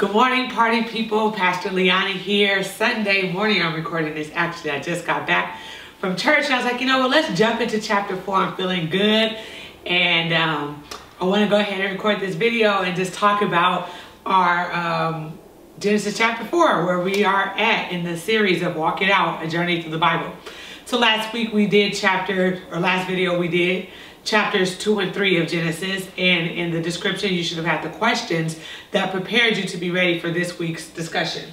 Good morning, party people. Pastor Liana here. Sunday morning I'm recording this. Actually, I just got back from church and I was like, you know what, let's jump into chapter 4. I'm feeling good. And I want to go ahead and record this video and just talk about our Genesis chapter 4, where we are at in the series of Walk It Out, a journey through the Bible. So last week we did last video we did chapters 2 and 3 of Genesis, and in the description you should have had the questions that prepared you to be ready for this week's discussion.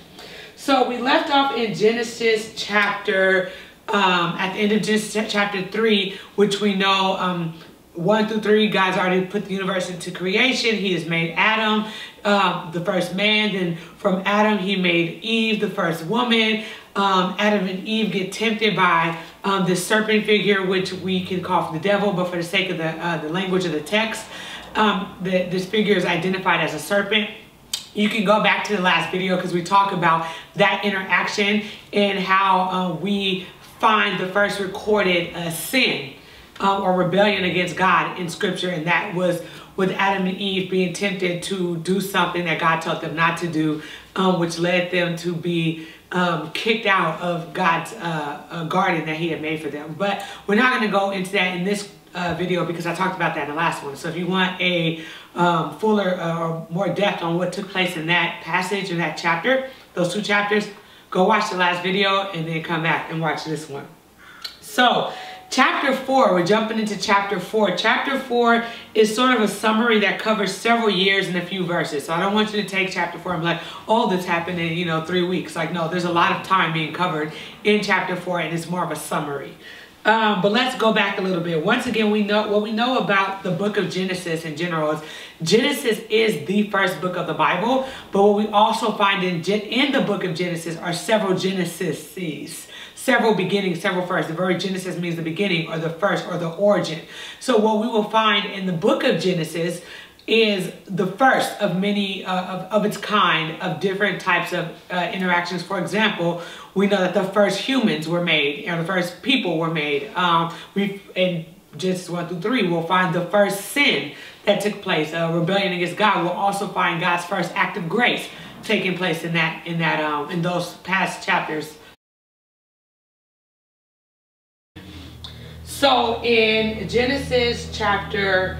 So we left off in Genesis chapter, at the end of Genesis chapter 3, which we know 1 through 3, God's already put the universe into creation. He has made Adam, the first man. Then from Adam, he made Eve, the first woman. Adam and Eve get tempted by this serpent figure, which we can call the devil, but for the sake of the language of the text, this figure is identified as a serpent. You can go back to the last video because we talk about that interaction and how we find the first recorded sin or rebellion against God in Scripture, and that was with Adam and Eve being tempted to do something that God told them not to do, which led them to be kicked out of God's garden that he had made for them. But we're not going to go into that in this video because I talked about that in the last one. So if you want a fuller or more depth on what took place in that passage, in that chapter, those two chapters, go watch the last video and then come back and watch this one. So chapter 4, we're jumping into chapter 4. Chapter 4 is sort of a summary that covers several years in a few verses. So I don't want you to take chapter 4 and be like, oh, this happened in, 3 weeks. Like, no, there's a lot of time being covered in chapter 4, and it's more of a summary. But let's go back a little bit. Once again, what we know about the book of Genesis in general is Genesis is the first book of the Bible. But what we also find in the book of Genesis are several Genesis. Several beginnings, several firsts. The very Genesis means the beginning or the first or the origin. So what we will find in the book of Genesis is the first of many of its kind of different types of interactions. For example, we know that the first humans were made, or the first people were made. In Genesis 1 through 3, we'll find the first sin that took place, rebellion against God. We'll also find God's first act of grace taking place in those past chapters. So in Genesis chapter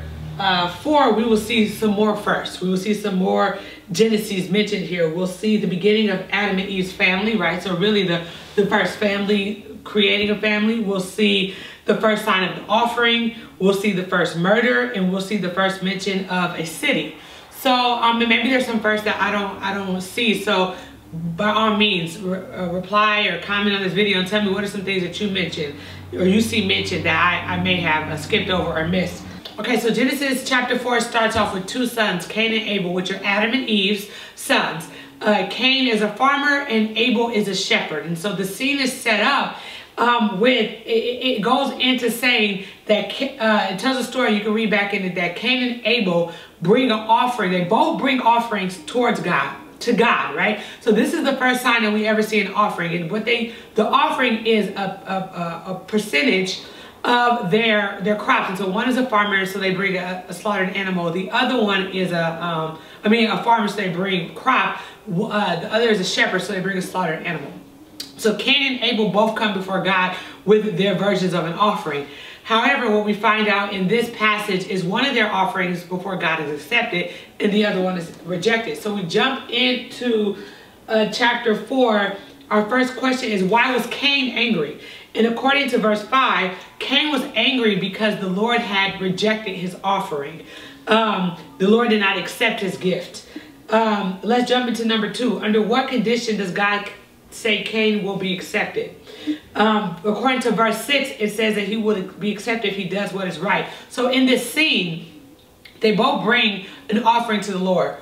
4, we will see some more first. We will see some more Genesis mentioned here. We'll see the beginning of Adam and Eve's family, right? So really the first family, creating a family. We'll see the first sign of the offering. We'll see the first murder, and we'll see the first mention of a city. So maybe there's some first that I don't see. So by all means, reply or comment on this video and tell me what are some things that you mentioned or you see mentioned that I may have skipped over or missed. Okay, so Genesis chapter 4 starts off with two sons, Cain and Abel, which are Adam and Eve's sons. Cain is a farmer and Abel is a shepherd. And so the scene is set up it goes into saying that it tells a story, you can read back in it, that Cain and Abel bring an offering. They both bring offerings towards God. To God, right? So this is the first sign that we ever see an offering, and the offering is a percentage of their crops. And so one is a farmer, so they bring a slaughtered animal. The other one is a farmer, so they bring crop. The other is a shepherd, so they bring a slaughtered animal. So Cain and Abel both come before God with their versions of an offering. However, what we find out in this passage is one of their offerings before God is accepted and the other one is rejected. So we jump into chapter 4. Our first question is, why was Cain angry? And according to verse 5, Cain was angry because the Lord had rejected his offering. The Lord did not accept his gift. Let's jump into number 2. Under what condition does God say Cain will be accepted? According to verse 6, it says that he will be accepted if he does what is right. So in this scene, they both bring an offering to the Lord,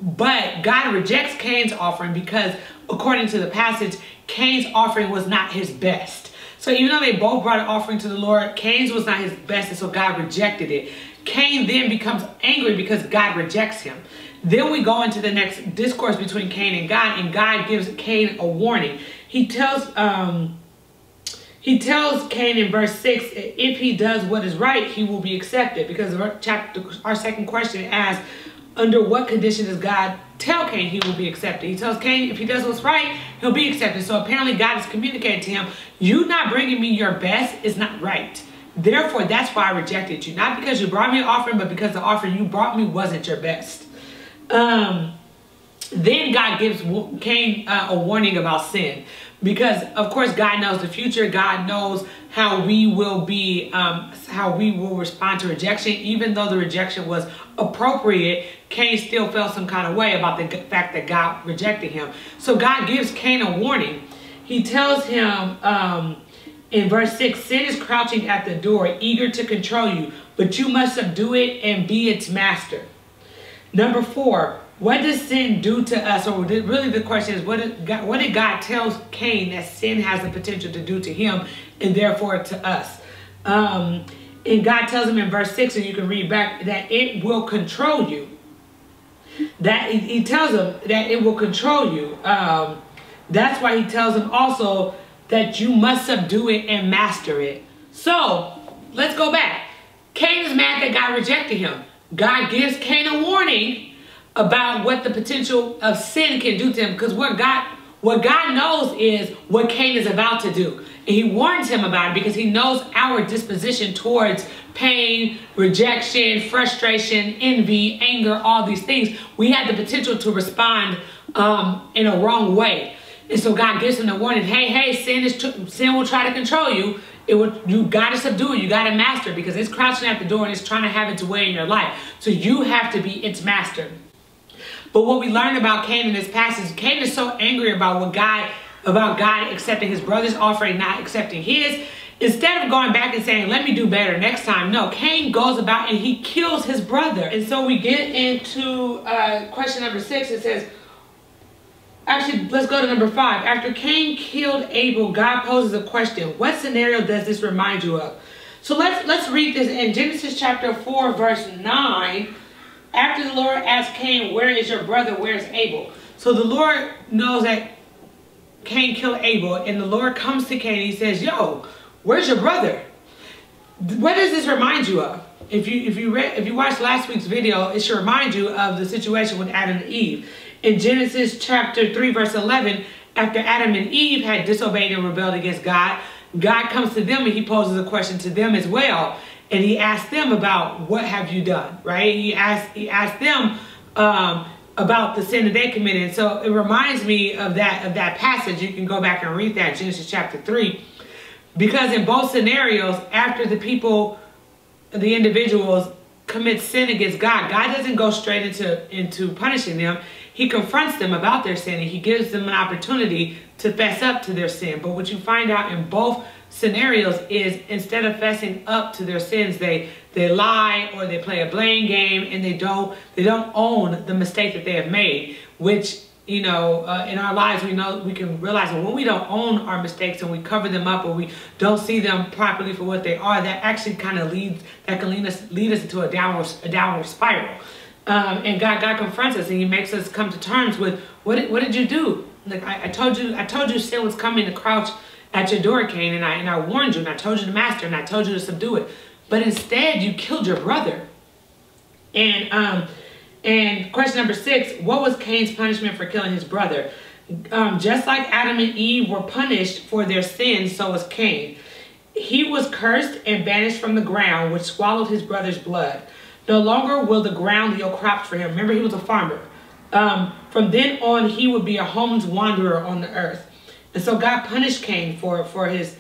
but God rejects Cain's offering because according to the passage, Cain's offering was not his best. So even though they both brought an offering to the Lord, Cain's was not his best, and so God rejected it. Cain then becomes angry because God rejects him. Then we go into the next discourse between Cain and God gives Cain a warning. He tells Cain in verse 6, if he does what is right, he will be accepted. Because our second question asks, under what condition does God tell Cain he will be accepted? He tells Cain if he does what's right, he'll be accepted. So apparently God is communicating to him, you not bringing me your best is not right. Therefore, that's why I rejected you. Not because you brought me an offering, but because the offering you brought me wasn't your best. Then God gives Cain a warning about sin. Because, of course, God knows the future. God knows how we will be, how we will respond to rejection. Even though the rejection was appropriate, Cain still felt some kind of way about the fact that God rejected him. So God gives Cain a warning. He tells him in verse 6, sin is crouching at the door, eager to control you, but you must subdue it and be its master. Number 4, what does sin do to us? Or really the question is, what did God tell Cain that sin has the potential to do to him and therefore to us? And God tells him in verse 6, and you can read back, that it will control you. That he tells him that it will control you. That's why he tells him also that you must subdue it and master it. So let's go back. Cain is mad that God rejected him. God gives Cain a warning about what the potential of sin can do to him, because what God knows is what Cain is about to do. And he warns him about it because he knows our disposition towards pain, rejection, frustration, envy, anger, all these things. We have the potential to respond in a wrong way. And so God gives him the warning, hey, sin will try to control you. You got to subdue it. You got to master it, because it's crouching at the door and it's trying to have its way in your life. So you have to be its master. But what we learned about Cain in this passage, Cain is so angry about God accepting his brother's offering, not accepting his. Instead of going back and saying, let me do better next time, no, Cain goes about and he kills his brother. And so we get into question number 6. It says, actually, let's go to number 5. After Cain killed Abel, God poses a question. What scenario does this remind you of? So let's read this in Genesis chapter 4, verse 9. After the Lord asked Cain, where is your brother? Where is Abel? So the Lord knows that Cain killed Abel, and the Lord comes to Cain and he says, yo, where's your brother? What does this remind you of? If you watched last week's video, it should remind you of the situation with Adam and Eve. In Genesis chapter 3, verse 11, after Adam and Eve had disobeyed and rebelled against God, God comes to them and he poses a question to them as well. And he asked them about, what have you done, right? He asked them about the sin that they committed. And so it reminds me of that passage. You can go back and read that, Genesis chapter 3. Because in both scenarios, after the individuals commit sin against God, God doesn't go straight into punishing them. He confronts them about their sin, and he gives them an opportunity to fess up to their sin. But what you find out in both scenarios is, instead of fessing up to their sins, they lie, or they play a blame game, and they don't own the mistake that they have made. Which, in our lives, we can realize that when we don't own our mistakes and we cover them up, or we don't see them properly for what they are, that actually kind of lead us into a downward spiral. And God confronts us, and he makes us come to terms with, what did you do? Like I told you sin was coming to crouch at your door, Cain, and I warned you, and I told you to master, and I told you to subdue it. But instead, you killed your brother. And question number 6, what was Cain's punishment for killing his brother? Just like Adam and Eve were punished for their sins, so was Cain. He was cursed and banished from the ground, which swallowed his brother's blood. No longer will the ground yield crops for him. Remember, he was a farmer. From then on, he would be a homeless wanderer on the earth. And so God punished Cain for his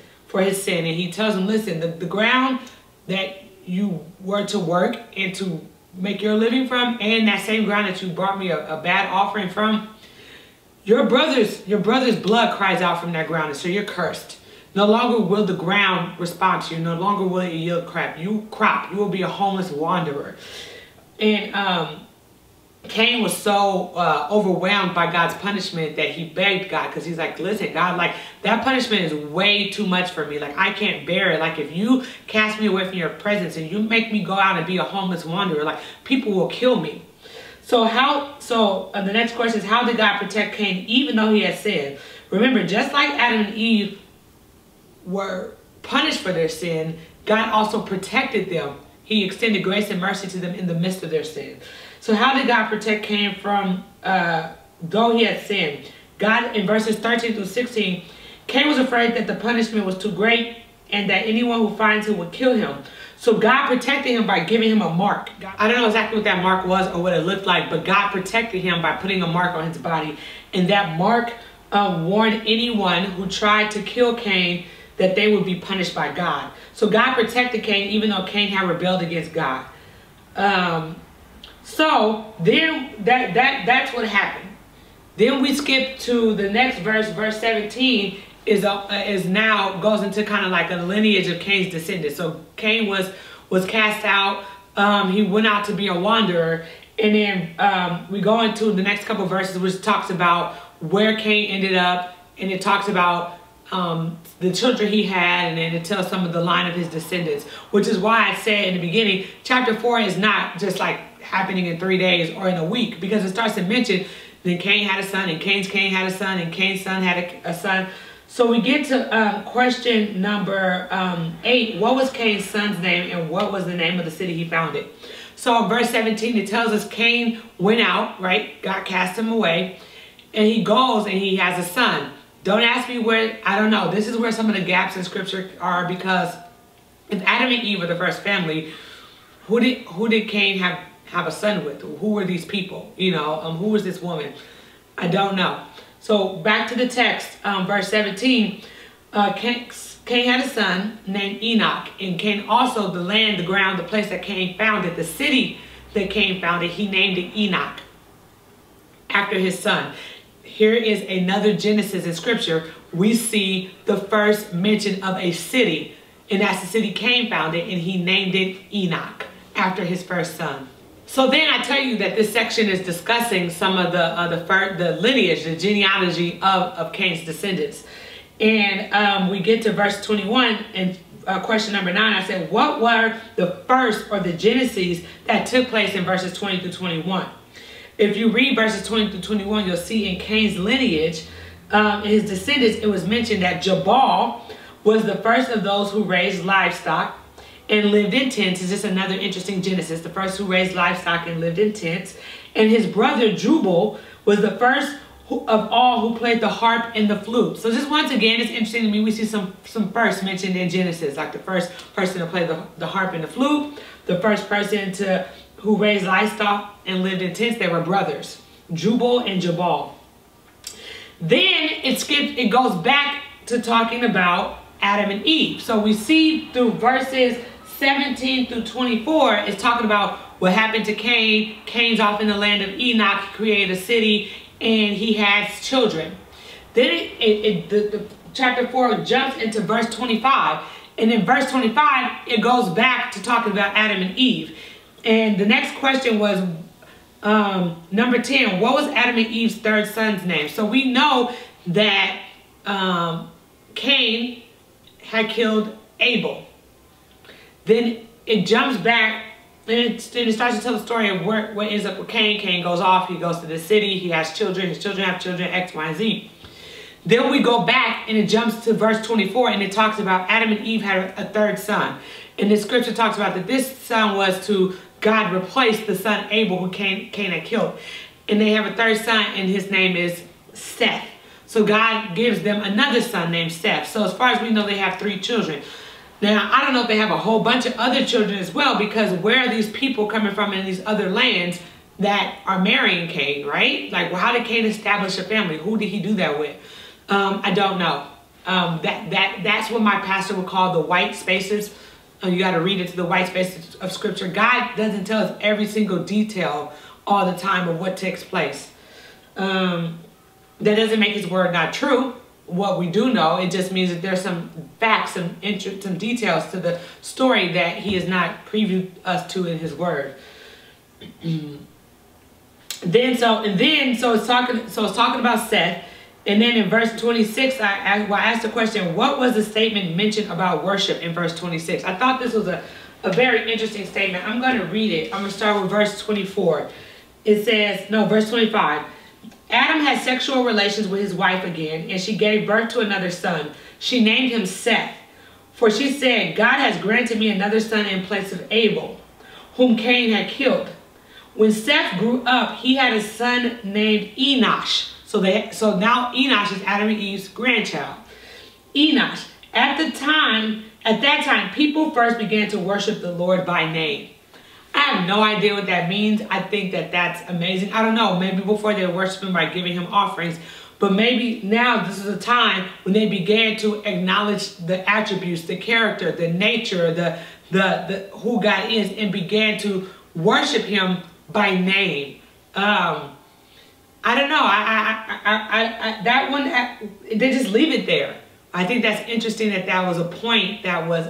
sin. And he tells him, listen, the ground that you were to work and to make your living from, and that same ground that you brought me a bad offering from, your brother's blood cries out from that ground, and so you're cursed. No longer will the ground respond to you. No longer will it yield crop. You will be a homeless wanderer. And Cain was so overwhelmed by God's punishment that he begged God, because he's like, listen, God, like, that punishment is way too much for me. Like, I can't bear it. Like, if you cast me away from your presence and you make me go out and be a homeless wanderer, like, people will kill me. So the next question is, how did God protect Cain even though he had sinned? Remember, just like Adam and Eve were punished for their sin, God also protected them. he extended grace and mercy to them in the midst of their sin. So how did God protect Cain from, though he had sinned? God, in verses 13 through 16, Cain was afraid that the punishment was too great and that anyone who finds him would kill him. So God protected him by giving him a mark. I don't know exactly what that mark was or what it looked like, but God protected him by putting a mark on his body. And that mark warned anyone who tried to kill Cain that they would be punished by God. So God protected Cain even though Cain had rebelled against God. So then that's what happened. Then we skip to the next verse, verse 17 is now goes into kind of like a lineage of Cain's descendants. So Cain was cast out. He went out to be a wanderer. And then we go into the next couple of verses, which talks about where Cain ended up. And it talks about the children he had, and then it tells some of the line of his descendants, which is why I said in the beginning, chapter 4 is not just like happening in 3 days or in a week, because it starts to mention then Cain had a son, and Cain had a son, and Cain's son had a son. So we get to question number 8. What was Cain's son's name, and what was the name of the city he founded? So in verse 17, it tells us Cain went out, right? God cast him away, and he goes and he has a son. Don't ask me where, I don't know. This is where some of the gaps in scripture are, because if Adam and Eve were the first family, who did Cain have a son with? Who were these people? You know, who was this woman? I don't know. So back to the text, verse 17, Cain had a son named Enoch, and Cain also, the land, the ground, the place that Cain founded, the city that Cain founded, he named it Enoch after his son. Here is another Genesis in scripture. We see the first mention of a city, and that's the city Cain founded, and he named it Enoch after his first son. So then I tell you that this section is discussing some of the lineage, the genealogy of Cain's descendants. And we get to verse 21 and question number 9. I said, what were the first or the genesis that took place in verses 20 through 21? If you read verses 20 through 21, you'll see in Cain's lineage, in his descendants, it was mentioned that Jabal was the first of those who raised livestock and lived in tents. Is just another interesting Genesis. The first who raised livestock and lived in tents. And his brother Jubal was the first of all who played the harp and the flute. So just once again, it's interesting to me. We see some first mentioned in Genesis, like the first person to play the harp and the flute, the first person who raised livestock and lived in tents. They were brothers, Jubal and Jabal. Then it goes back to talking about Adam and Eve. So we see through verses 17 through 24, it's talking about what happened to Cain. Cain's off in the land of Enoch, created a city, and he has children. Then the chapter 4 jumps into verse 25. And in verse 25, it goes back to talking about Adam and Eve. And the next question was number 10. What was Adam and Eve's third son's name? So we know that Cain had killed Abel. Then it jumps back and it starts to tell the story of what ends up with Cain. Cain goes off, he goes to the city, he has children, his children have children, X, Y, and Z. Then we go back and it jumps to verse 24 and it talks about Adam and Eve had a third son. And the scripture talks about that this son was to God replace the son Abel who Cain had killed. And they have a third son and his name is Seth. So God gives them another son named Seth. So as far as we know, they have 3 children. Now, I don't know if they have a whole bunch of other children as well, because where are these people coming from in these other lands that are marrying Cain, right? Like, well, how did Cain establish a family? Who did he do that with? I don't know. That's what my pastor would call the white spaces. You got to read into the white spaces of scripture. God doesn't tell us every single detail all the time of what takes place. That doesn't make his word not true. What we do know, it just means that there's some facts, some details to the story that he has not previewed us to in his word. So it's talking about Seth, and then in verse 26, I asked the question, what was the statement mentioned about worship in verse 26? I thought this was a very interesting statement. I'm going to read it. I'm going to start with verse 24. It says, verse 25. Adam had sexual relations with his wife again, and she gave birth to another son. She named him Seth. For she said, God has granted me another son in place of Abel, whom Cain had killed. When Seth grew up, he had a son named Enoch. So now Enoch is Adam and Eve's grandchild. Enoch. At that time, people first began to worship the Lord by name. I have no idea what that means. I think that that's amazing. I don't know. Maybe before they worshiped him by giving him offerings. But maybe now this is a time when they began to acknowledge the attributes, the character, the nature, the who God is, and began to worship him by name. I don't know. That one, they just leave it there. I think that's interesting that was a point that was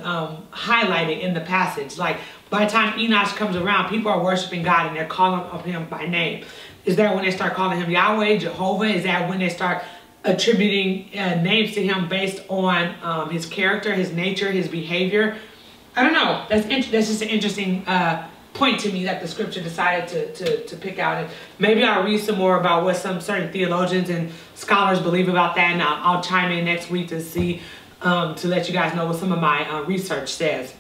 highlighted in the passage. Like, by the time Enoch comes around, people are worshiping God and they're calling of him by name. Is that when they start calling him Yahweh, Jehovah? Is that when they start attributing names to him based on his character, his nature, his behavior? I don't know. That's just an interesting point to me that the scripture decided to pick out. And maybe I'll read some more about what some certain theologians and scholars believe about that, and I'll chime in next week to see, to let you guys know what some of my research says,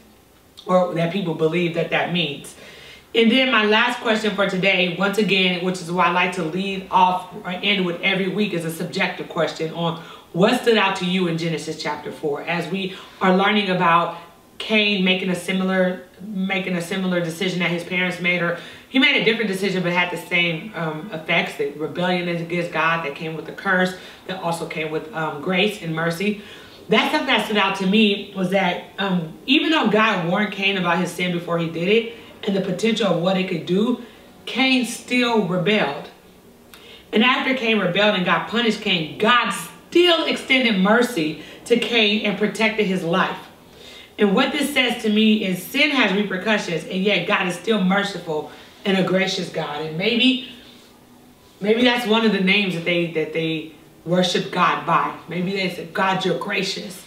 or that people believe that means. And then my last question for today, once again, which is why I like to lead off or end with every week, is a subjective question on what stood out to you in Genesis chapter 4, as we are learning about Cain making a similar decision that his parents made, or he made a different decision but had the same effects. The rebellion against God that came with the curse, that also came with grace and mercy. That's something that stood out to me, was that even though God warned Cain about his sin before he did it and the potential of what it could do, Cain still rebelled. And after Cain rebelled and God punished Cain, God still extended mercy to Cain and protected his life. And what this says to me is sin has repercussions, and yet God is still merciful and a gracious God. And maybe that's one of the names that they worship God by. Maybe they said, God, you're gracious.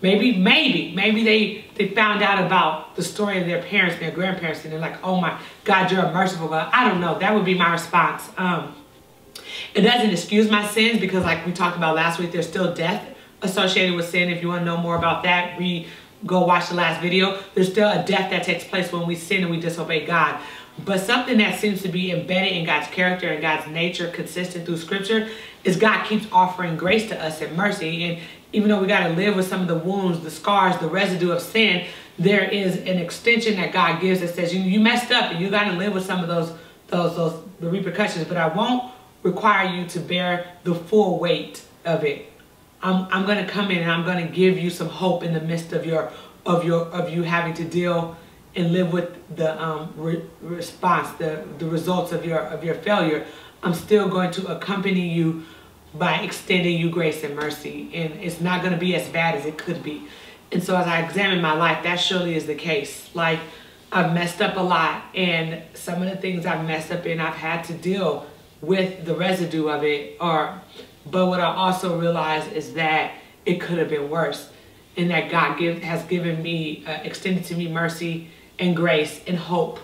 Maybe they found out about the story of their parents, their grandparents, and they're like, oh my God, you're a merciful God. I don't know. That would be my response. It doesn't excuse my sins, because like we talked about last week, there's still death associated with sin. If you want to know more about that, go watch the last video. There's still a death that takes place when we sin and we disobey God. But something that seems to be embedded in God's character and God's nature, consistent through scripture, is God keeps offering grace to us and mercy. And even though we got to live with some of the wounds, the scars, the residue of sin, there is an extension that God gives that says, you messed up and you got to live with some of the repercussions, but I won't require you to bear the full weight of it. I'm going to come in and I'm going to give you some hope in the midst of you having to deal and live with the response, the results of your failure. I'm still going to accompany you by extending you grace and mercy, and it's not going to be as bad as it could be. And so as I examine my life, that surely is the case. Like, I've messed up a lot, and some of the things I've messed up in, I've had to deal with the residue of it. But what I also realize is that it could have been worse, and that God has given me, extended to me mercy and grace and hope.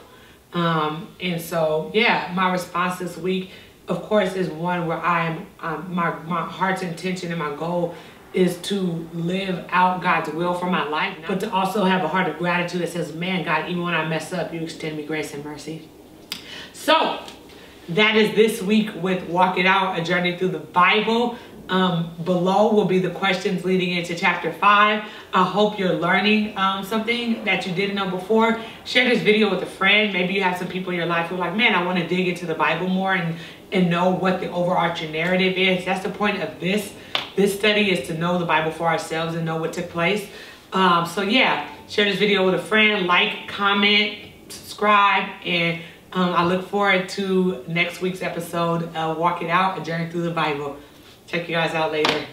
And so, yeah, my response this week, of course, is one where my heart's intention and my goal is to live out God's will for my life, but to also have a heart of gratitude that says, man, God, even when I mess up, you extend me grace and mercy. So that is this week with Walk It Out, a journey through the Bible. Below will be the questions leading into chapter 5. I hope you're learning something that you didn't know before. Share this video with a friend. Maybe you have some people in your life who are like, man, I want to dig into the Bible more and know what the overarching narrative is. That's the point of this study, is to know the Bible for ourselves and know what took place. So yeah, share this video with a friend, like, comment, subscribe, and I look forward to next week's episode, Walk It Out, a journey through the Bible. Check you guys out later.